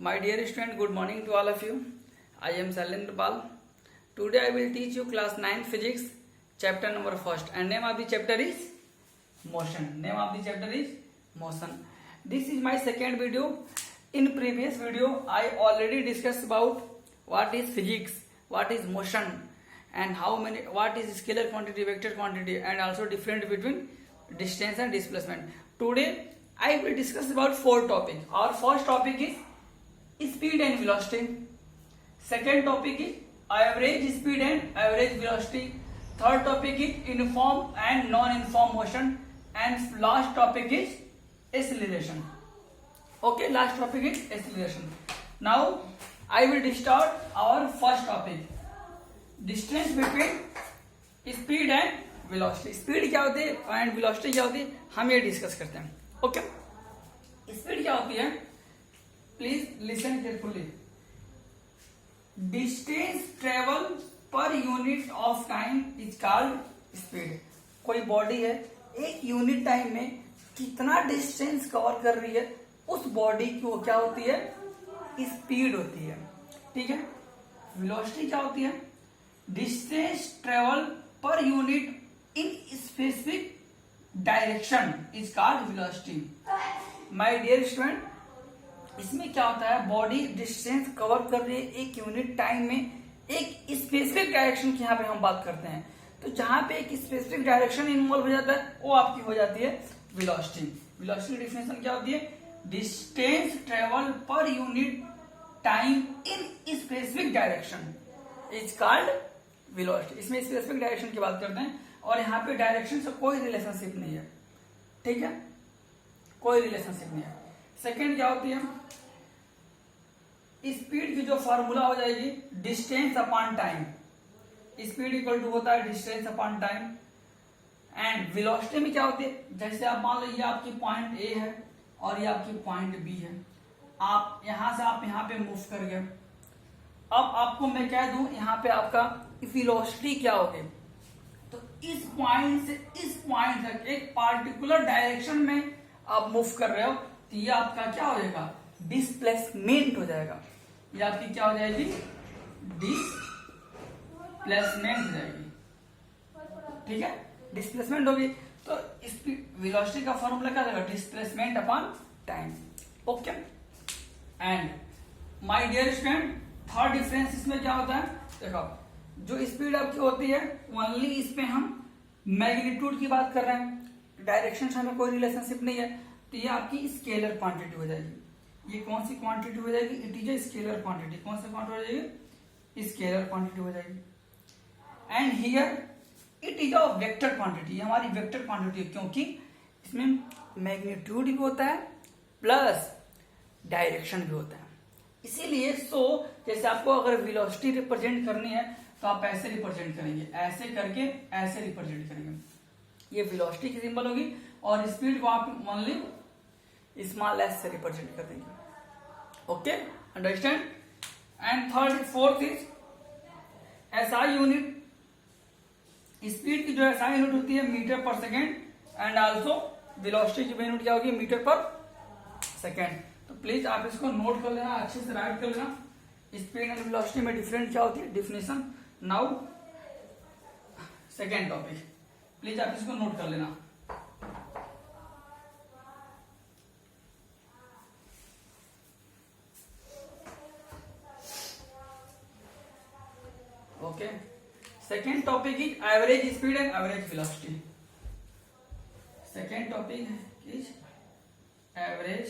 My dear student, good morning to all of you. I am Shailendra Pal. Today I will teach you class 9 physics, chapter number 1st, and name of the chapter is motion. Name of the chapter is motion. This is my second video. In previous video, I already discussed about what is physics, what is motion, and what is scalar quantity, vector quantity, and also difference between distance and displacement. Today I will discuss about 4 topics. Our first topic is speed and velocity. Second topic is average speed and average velocity. Third topic is uniform and non-uniform motion, and last topic is acceleration. Okay, last topic is acceleration. Now I will start our first topic, distance between speed and velocity. Speed क्या होती है and velocity क्या होती है, हम ये discuss करते हैं. ओके, स्पीड क्या होती है, please listen carefully. Distance travel per unit of time is called speed. कोई बॉडी है, एक यूनिट टाइम में कितना डिस्टेंस कवर कर रही है, उस बॉडी को क्या होती है, स्पीड होती है. ठीक है. वेलोसिटी क्या होती है, distance travel per unit in specific direction is called velocity. My dear student, इसमें क्या होता है, बॉडी डिस्टेंस कवर कर रही है एक यूनिट टाइम में, एक स्पेसिफिक डायरेक्शन की यहाँ पे हम बात करते हैं. तो जहां पे एक स्पेसिफिक डायरेक्शन इन्वॉल्व हो जाता है, वो आपकी हो जाती है वेलोसिटी. वेलोसिटी की डेफिनेशन क्या होती है, distance travel per unit time in specific direction is called velocity. इसमें स्पेसिफिक डायरेक्शन की बात करते हैं, और यहाँ पे डायरेक्शन से कोई रिलेशनशिप नहीं है. ठीक है, कोई रिलेशनशिप नहीं है. सेकेंड क्या होती है, स्पीड की जो फॉर्मूला हो जाएगी, distance upon time. Speed equal to होता है distance upon time. And velocity में क्या होती है, जैसे आप मान लो ये आपकी पॉइंट ए है और ये आपकी पॉइंट बी है. आप यहां से आप यहाँ पे मूव कर गए. अब आपको मैं कह दूं यहाँ पे आपका वेलोसिटी क्या होगी, तो इस पॉइंट से इस पॉइंट तक एक पार्टिकुलर डायरेक्शन में आप मूव कर रहे हो, तो ये आपका क्या हो जाएगा, डिस्प्लेसमेंट हो जाएगा. ये आपकी क्या हो जाएगी, डिस्प्लेसमेंट हो जाएगी. ठीक है, डिस्प्लेसमेंट होगी. तो वेलोसिटी का फॉर्मूला क्या होगा, displacement upon time. Okay. And my dear student, third difference इसमें क्या होता है, देखो जो स्पीड आपकी होती है, ओनली इसमें हम मैग्नीट्यूड की बात कर रहे हैं, डायरेक्शन से हमें कोई रिलेशनशिप नहीं है, तो ये आपकी स्केलर क्वांटिटी हो जाएगी. ये कौन सी क्वांटिटी हो जाएगी, it is a scalar quantity. कौन सी क्वांटिटी हो जाएगी, स्केलर क्वांटिटी हो जाएगी. And here it is a vector quantity. ये हमारी वेक्टर क्वांटिटी है, क्योंकि इसमें मैग्नीट्यूड भी होता है प्लस डायरेक्शन भी होता है. इसीलिए जैसे आपको अगर वेलोसिटी रिप्रेजेंट करनी है, तो आप ऐसे रिप्रेजेंट करेंगे, ऐसे करके ऐसे रिप्रेजेंट करेंगे. ये वेलोसिटी की सिंबल होगी, और स्पीड को आप ओनली स्मॉल एस से रिप्रेजेंट कर देंगे. Okay, understand. And fourth is SI unit. Speed की जो एसआई यूनिट होती है मीटर पर सेकेंड, एंड आल्सो वेलोसिटी की यूनिट क्या होगी, मीटर पर सेकेंड. तो प्लीज आप इसको नोट कर लेना, अच्छे से राइट कर लेना. स्पीड एंड वेलोसिटी में डिफरेंट क्या होती है, definition. Now second topic, please आप इसको नोट कर लेना. Okay, second topic is average speed and average velocity. Second topic is average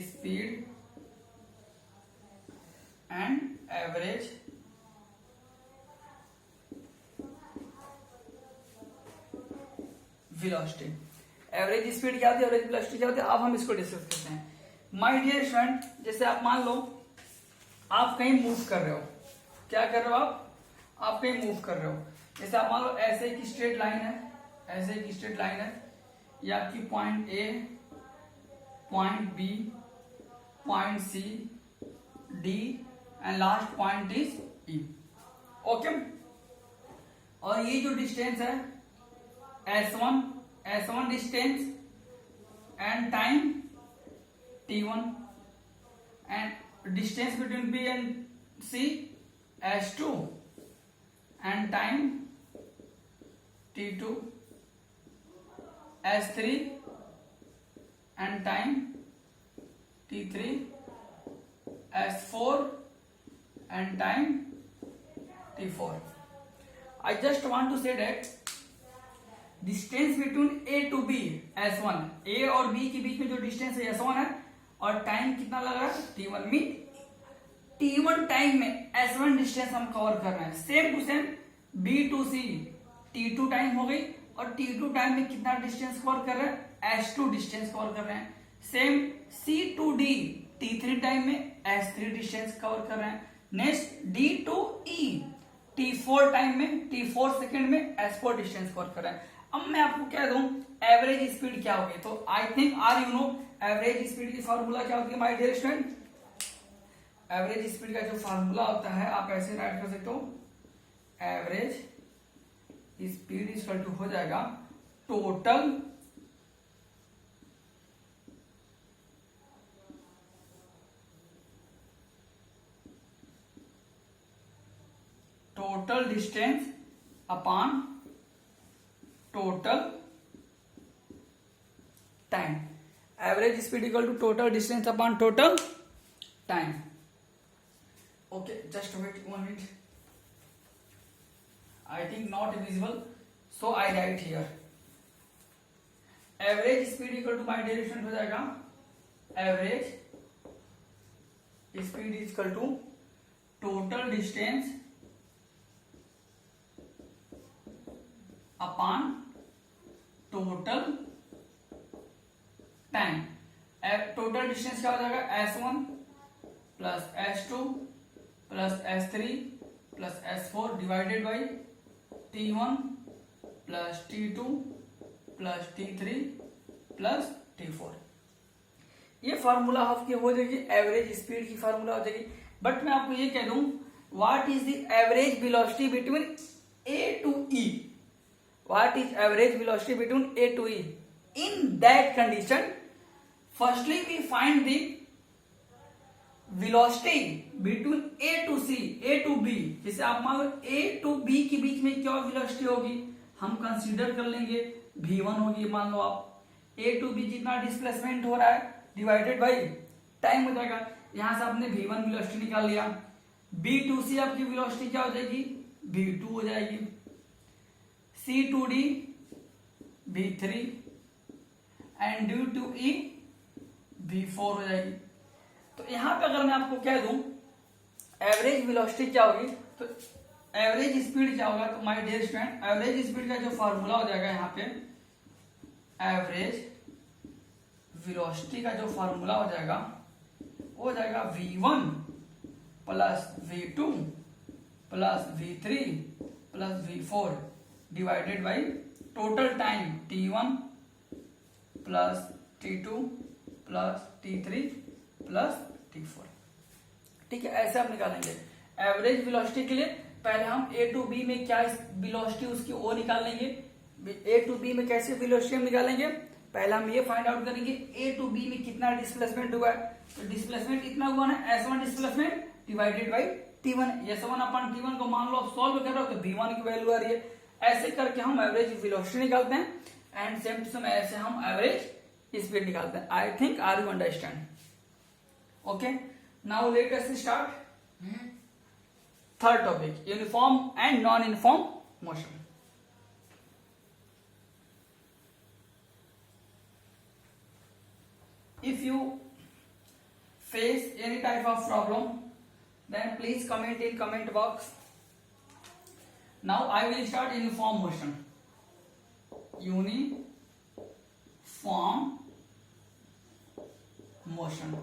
speed and average velocity. Average speed क्या होती है, एवरेज वेलोसिटी क्या होती है, अब हम इसको डिस्कस करते हैं. माय डियर स्टूडेंट, जैसे आप मान लो आप कहीं मूव कर रहे हो, क्या कर रहे हो आप कहीं मूव कर रहे हो. जैसे आप मान लो ऐसे एक स्ट्रेट लाइन है, ऐसे एक स्ट्रेट लाइन है, ये आपकी point A, point B, point C, D, and last point is E. Okay. और ये जो डिस्टेंस है S1 distance and time t1 and distance between B and C s2 and time t2 s3 and time t3 s4 and time t4. I just want to say that distance between A to B s1, A और B के बीच में जो distance है s1 है और time कितना लग रहा है t1 में। t1 टाइम में s1 डिस्टेंस हम कवर कर रहे हैं। Same to same b to c t2 time हो गई और t2 टाइम में कितना डिस्टेंस कवर कर रहे हैं s2 डिस्टेंस कवर कर रहे हैं। Same c to d t3 time में s3 डिस्टेंस कवर कर रहे हैं। Next d to e t4 time में t4 सेकेंड में s4 डिस्टेंस कवर कर रहे हैं। अब मैं आपको कह दूं एवरेज स्पीड क्या होगी, तो I think are you know average speed की फार्मूला क्या होती है my dear student. Average speed का जो फार्मूला होता है आप ऐसे राइट कर सकते हो, एवरेज स्पीड इक्वल टू हो जाएगा total distance upon total time. Average speed equal to total distance upon total time. Okay, just wait 1 minute, I think not visible, so I write here. Average speed equal to my direction हो जाएगा average speed equal to total distance upon total time. Total distance क्या हो जाएगा s1 plus s2 plus s3 plus s4 divided by t1 plus t2 plus t3 plus t4। ये formula आपकी हो जाएगी average speed की फार्मूला हो जाएगी। बट मैं आपको ये कह दूं what is the average velocity between a to e। What is average velocity between A to E? In that condition, firstly we find the velocity between A to C, A to B। जैसे आप मान लो A to B के बीच में क्या velocity होगी, हम consider कर लेंगे V1 होगी। मान लो आप A to B जितना डिस्प्लेसमेंट हो रहा है डिवाइडेड बाई टाइम हो जाएगा। यहां से आपने V1 velocity निकाल लिया। B to C आपकी velocity क्या हो जाएगी, V2 हो जाएगी। C to D V3 and D to E V4 हो जाएगी। तो यहां पे अगर मैं आपको कह दूं एवरेज वेलोसिटी क्या होगी, तो एवरेज स्पीड क्या होगा, तो my dear student average speed का जो फार्मूला हो जाएगा यहाँ पे एवरेज वेलोसिटी का जो फार्मूला हो जाएगा वो हो जाएगा V1 plus V2 plus V3 plus V4 divided by total time t1 plus t2 plus t3 plus t4। ठीक है, ऐसे आप निकालेंगे एवरेज वेलोसिटी के लिए। पहले हम a टू b में क्या वेलोसिटी उसकी वो निकाल लेंगे। a टू b में कैसे वेलोसिटी हम निकालेंगे, पहले हम ये फाइंड आउट करेंगे a टू b में कितना डिस्प्लेसमेंट हुआ है। तो डिस्प्लेसमेंट इतना हुआ ना s1 displacement divided by t1। s1 upon t1 को मान लो आप सॉल्व कर रहे हो तो v1 की वैल्यू आ रही है। ऐसे करके हम एवरेज वेलोसिटी निकालते हैं एंड सेम टू सेम ऐसे हम एवरेज स्पीड निकालते हैं। I think are you understand. Okay, now let us start third topic, uniform and non uniform motion. If you face any type of problem then please comment in comment box. Now I will start uniform motion. Uniform motion.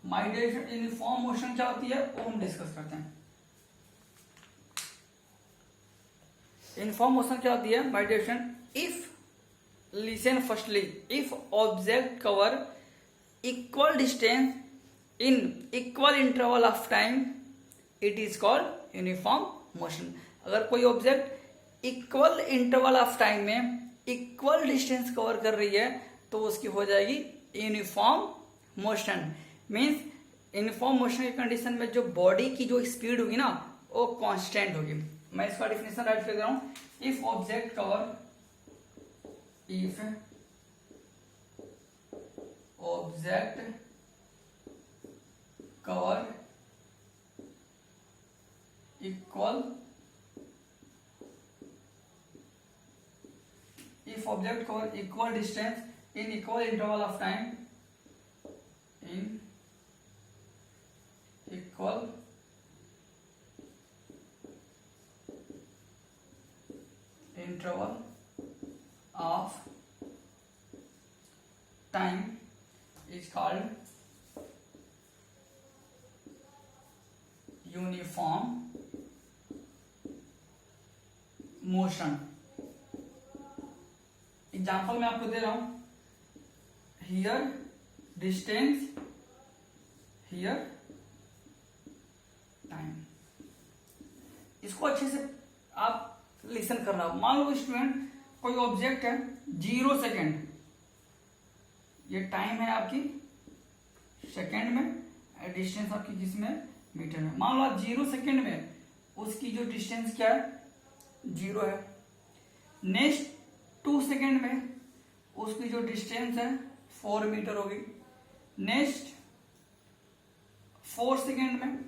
My dear, uniform motion क्या होती है वो हम discuss करते हैं। Uniform motion क्या होती है my dear friend? If listen firstly, if object cover equal distance in equal interval of time, it is called uniform motion. अगर कोई object equal interval of time में इक्वल डिस्टेंस कवर कर रही है तो उसकी हो जाएगी uniform motion means uniform motion की कंडीशन में जो बॉडी की जो स्पीड होगी ना वो कांस्टेंट होगी। मैं इसका डेफिनेशन राइट कर रहा हूं, if object cover equal if object cover equal distance in equal interval of time in equal interval of time is called uniform motion। Example मैं आपको दे रहा हूं, हियर डिस्टेंस, हियर टाइम। इसको अच्छे से आप लिसन करना। मान लो स्टूडेंट कोई ऑब्जेक्ट है 0 सेकेंड, ये टाइम है आपकी सेकेंड में, डिस्टेंस आपकी किसमें, मीटर में। मान लो आप 0 सेकेंड में उसकी जो डिस्टेंस क्या है, 0 है। नेक्स्ट 2 सेकेंड में उसकी जो डिस्टेंस है 4 मीटर होगी। नेक्स्ट 4 सेकेंड में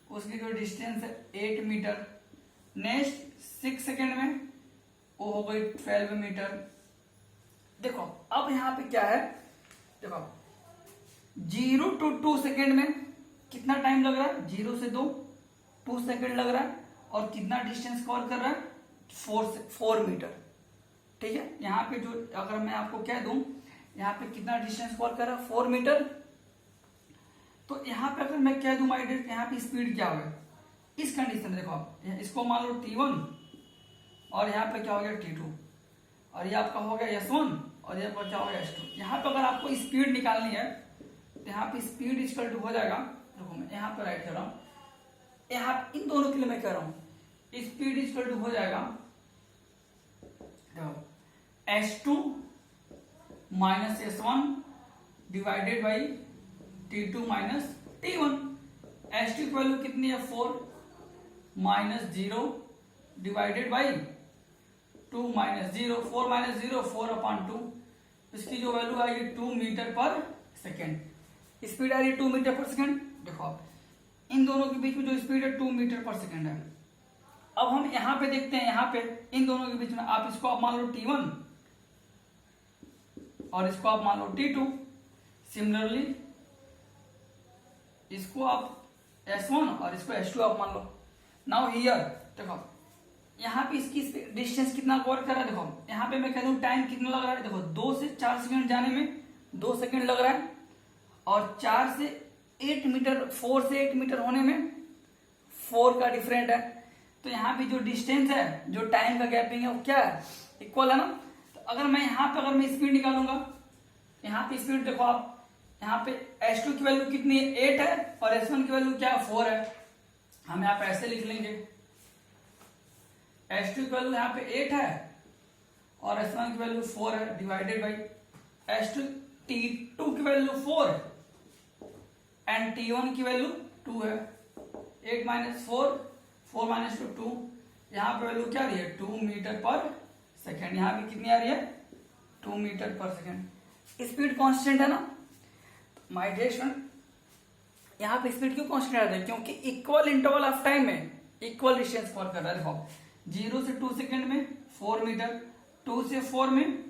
उसकी जो डिस्टेंस है 8 मीटर। नेक्स्ट 6 सेकेंड में वो हो गई 12 मीटर। देखो अब यहां पे क्या है, देखो 0 to 2 सेकेंड में कितना टाइम लग रहा है, 0 से 2 सेकेंड लग रहा है, और कितना डिस्टेंस कवर कर रहा है, 4 मीटर। ठीक है, यहाँ पे जो अगर मैं आपको कह दूं यहाँ पे कितना डिस्टेंस कवर कर रहा है, 4 मीटर। तो यहाँ पे अगर मैं कह दूं माय डियर यहाँ पे स्पीड क्या होगा, इस कंडीशन में देखो आप इसको मान लो T1 और यहाँ पे क्या हो गया T2 और ये आपका हो गया S1 और ये आपका क्या हो गया S2। यहाँ पे अगर आपको स्पीड निकालनी है तो यहाँ पे स्पीड इक्वल टू हो जाएगा, देखो मैं यहाँ पे राइट कर रहा हूँ, यहाँ इन दोनों के लिए मैं कह रहा हूँ स्पीड इक्वल टू हो जाएगा S2 minus S1 divided by T2 minus T1। S2 की वैल्यू कितनी है, 4 minus 0 divided by 2 minus 0, 4 minus 0 4/2। इसकी जो वैल्यू आएगी 2 मीटर पर सेकेंड। स्पीड आ रही है 2 मीटर पर सेकेंड। देखो आप इन दोनों के बीच में जो स्पीड है 2 मीटर पर सेकेंड है। अब हम यहां पे देखते हैं, यहां पे इन दोनों के बीच में आप इसको आप मान लो T1 और इसको आप मान लो T2। सिमिलरली इसको आप S1 और इसको S2 आप मान लो। नाउ हियर देखो यहाँ पे इसकी डिस्टेंस कितना कवर कर रहा है, देखो यहाँ पे मैं कह दूं टाइम कितना लग रहा है, देखो 2 से 4 सेकंड जाने में 2 सेकंड लग रहा है, और 4 से 8 मीटर 4 से 8 मीटर होने में 4 का डिफरेंट है। तो यहाँ पे जो डिस्टेंस है, जो टाइम का गैपिंग है वो क्या है, इक्वल है ना। तो अगर मैं यहाँ पे अगर मैं स्पीड निकालूंगा, यहाँ पे स्पीड देखो आप यहाँ पे S2 की वैल्यू कितनी है, 8 है, और S1 की वैल्यू क्या है, 4 है। हम यहाँ पे ऐसे लिख लेंगे S2 की वैल्यू यहाँ पे 8 है और S1 की वैल्यू 4 है, डिवाइडेड बाई S2 T2 की वैल्यू 4 एंड T1 की वैल्यू 2 है। 8 माइनस 4 4 माइनस 2 यहाँ पे वैल्यू क्या आ रही है, 2 मीटर पर सेकेंड। यहाँ पे कितनी आ रही है, 2 मीटर पर सेकेंड। स्पीड कांस्टेंट है ना माय डियर स्टूडेंट। यहाँ पे स्पीड क्यों कांस्टेंट आता है, क्योंकि इक्वल इंटरवल ऑफ टाइम में इक्वल डिस्टेंस कवर कर रहा है। देखो 0 से 2 सेकेंड में 4 मीटर, 2 से 4 में,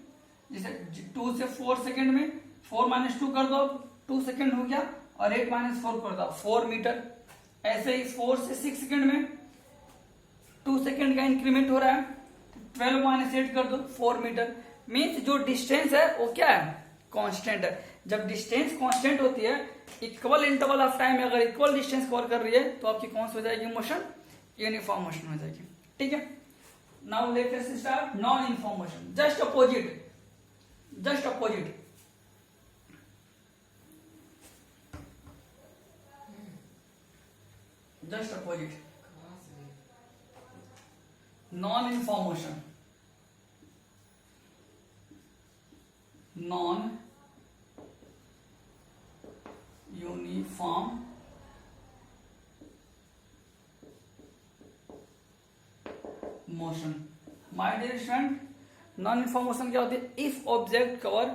जैसे 2 से 4 सेकेंड में 4 माइनस 2 कर दो, 2 सेकेंड हो गया, और 8 माइनस 4 कर दो 4 मीटर। ऐसे ही 4 से 6 सेकेंड में 2 सेकेंड का इंक्रीमेंट हो रहा है, 12 माइनस 8 कर दो 4 मीटर। मीन्स जो डिस्टेंस है वो क्या है, कांस्टेंट है। जब डिस्टेंस कांस्टेंट होती है, इक्वल इंटरवल ऑफ टाइम में अगर इक्वल डिस्टेंस कवर कर रही है तो आपकी कौन सी हो जाएगी, मोशन, यूनिफॉर्म मोशन हो जाएगी। ठीक है, now let us start non uniform motion. Just opposite, just opposite. Just opposite non uniform motion. Non uniform motion. My dear student, non uniform motion क्या होती है? If object cover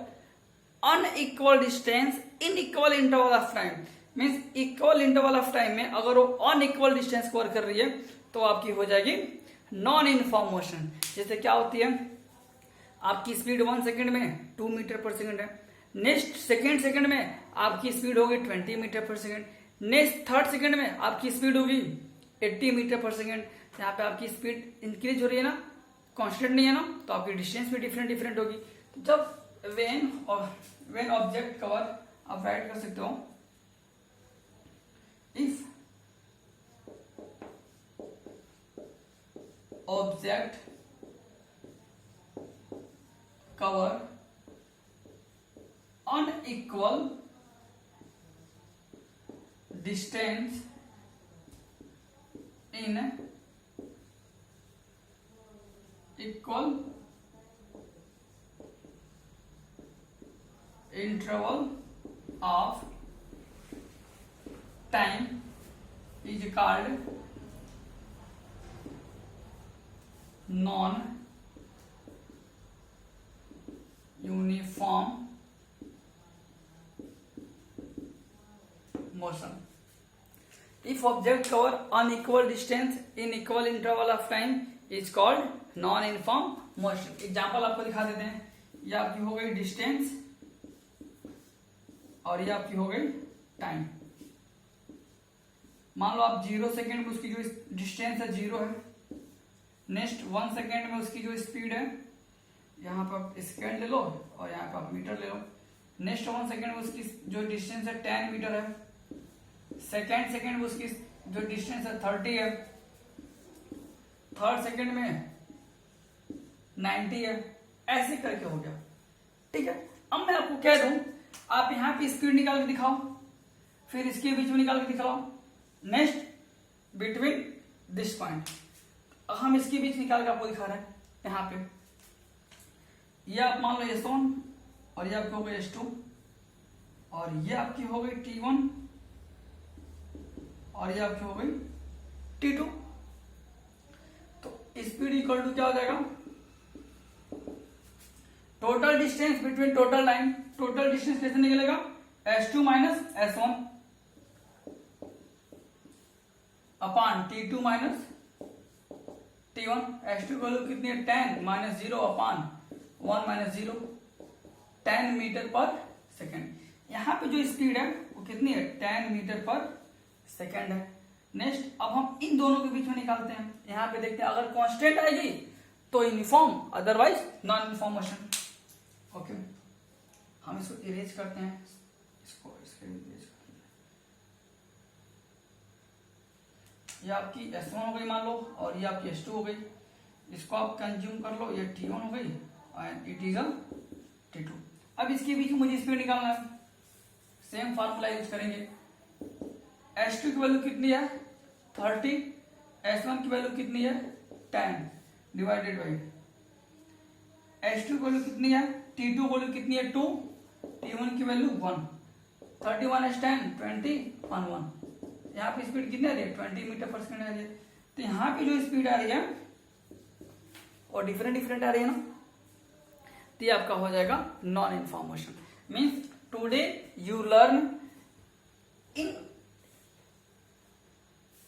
unequal distance in equal interval of time, means equal interval of time में अगर वो unequal distance cover कर रही है तो आपकी हो जाएगी नॉन यूनिफॉर्म मोशन। जैसे क्या होती है, आपकी स्पीड 1 सेकंड में 2 मीटर पर सेकंड है, नेक्स्ट सेकंड में आपकी स्पीड होगी 20 मीटर पर सेकंड, नेक्स्ट थर्ड सेकंड में आपकी स्पीड होगी 80 मीटर पर सेकंड। यहाँ पे आपकी स्पीड इंक्रीज हो रही है ना, कांस्टेंट नहीं है ना, तो आपकी डिस्टेंस भी डिफरेंट होगी। तो जब व्हेन ऑब्जेक्ट कवर, आप राइट कर सकते हो, if object cover unequal distance in equal interval of time is called non uniform motion. If object cover unequal distance in equal interval of time is called non-uniform motion. Example आपको दिखा देते हैं, ये आपकी हो गई डिस्टेंस और ये आपकी हो गई टाइम। मान लो आप 0 सेकेंड में उसकी जो डिस्टेंस है 0 है, नेक्स्ट 1 सेकेंड में उसकी जो स्पीड है, यहाँ पर आप सेकेंड ले लो और यहाँ पर आप मीटर ले लो, नेक्स्ट 1 सेकेंड में उसकी जो डिस्टेंस है 10 मीटर है, सेकेंड में उसकी जो डिस्टेंस है 30 है, थर्ड सेकेंड में 90 है, ऐसे करके हो गया। ठीक है, अब मैं आपको कह दूं, आप यहां पे स्पीड निकाल के दिखाओ, फिर इसके बीच में निकाल के दिखाओ, नेक्स्ट बिटवीन दिस पॉइंट, हम इसके बीच निकाल के आपको दिखा रहे हैं। यहां पे ये आप मान लो S1 और ये आपकी हो गई S2 और ये आपकी हो गई T1 और ये आपकी हो गई T2। तो स्पीड इक्वल टू क्या हो जाएगा? Total distance between total time, total distance कैसे निकलेगा? S2 minus S1 upon T2 minus T1। S2 की वैल्यू कितनी है? 10 माइनस 0 अपॉन 1 माइनस 0, 10 मीटर पर सेकेंड। यहां पे जो स्पीड है वो कितनी है? 10 मीटर पर सेकेंड है। नेक्स्ट अब हम इन दोनों के बीच में निकालते हैं, यहां पे देखते हैं, अगर कांस्टेंट आएगी तो uniform, otherwise non uniform motion. Okay, हम इसको इरेज करते हैं, इसको इरेज करते हैं। ये आपकी S1 हो गई मान लो और ये आपकी S2 हो गई, इसको आप कंज्यूम कर लो, ये T1 हो गई एंड इट इज T2। अब इसके बीच में मुझे स्पीड निकालना है, सेम फार्मूला यूज करेंगे। S2 की वैल्यू कितनी है? 30, S1 की वैल्यू कितनी है? 10 डिवाइडेड बाई S2 की वैल्यू कितनी है? T2 की वैल्यू कितनी है? 2, T1 की वैल्यू 1, 30 माइनस 10 20 1 1। यहाँ पे स्पीड कितनी आ रही है? 20 मीटर पर सेकेंड आ रही है। तो यहाँ पे जो स्पीड आ रही है और डिफरेंट आ रही है ना, तो ये आपका हो जाएगा non uniform motion. Means today you learn in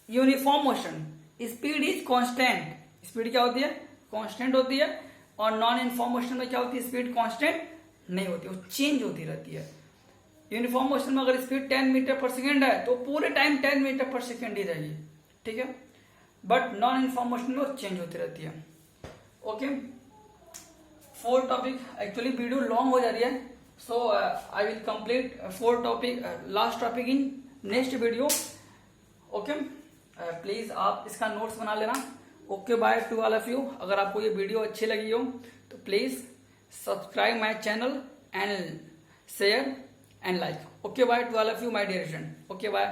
uniform motion speed is constant. Speed क्या होती है? कांस्टेंट होती है। और नॉन यूनिफॉर्म मोशन में क्या होती है? स्पीड कांस्टेंट नहीं होती, वो चेंज होती रहती है। यूनिफॉर्म मोशन में अगर स्पीड 10 मीटर पर सेकेंड है तो पूरे टाइम 10 मीटर पर सेकेंड ही रहेगी, ठीक है। बट नॉन यूनिफॉर्म मोशन में वो चेंज होती रहती है। Okay, 4 topic, actually video long हो जा रही है, so I will complete 4 topic, last topic in next video. Okay, please आप इसका नोट्स बना लेना। Okay, bye to all of you. अगर आपको ये वीडियो अच्छी लगी हो तो please subscribe my channel and share and like. Okay, bye to all of you my dear friend. Okay, bye.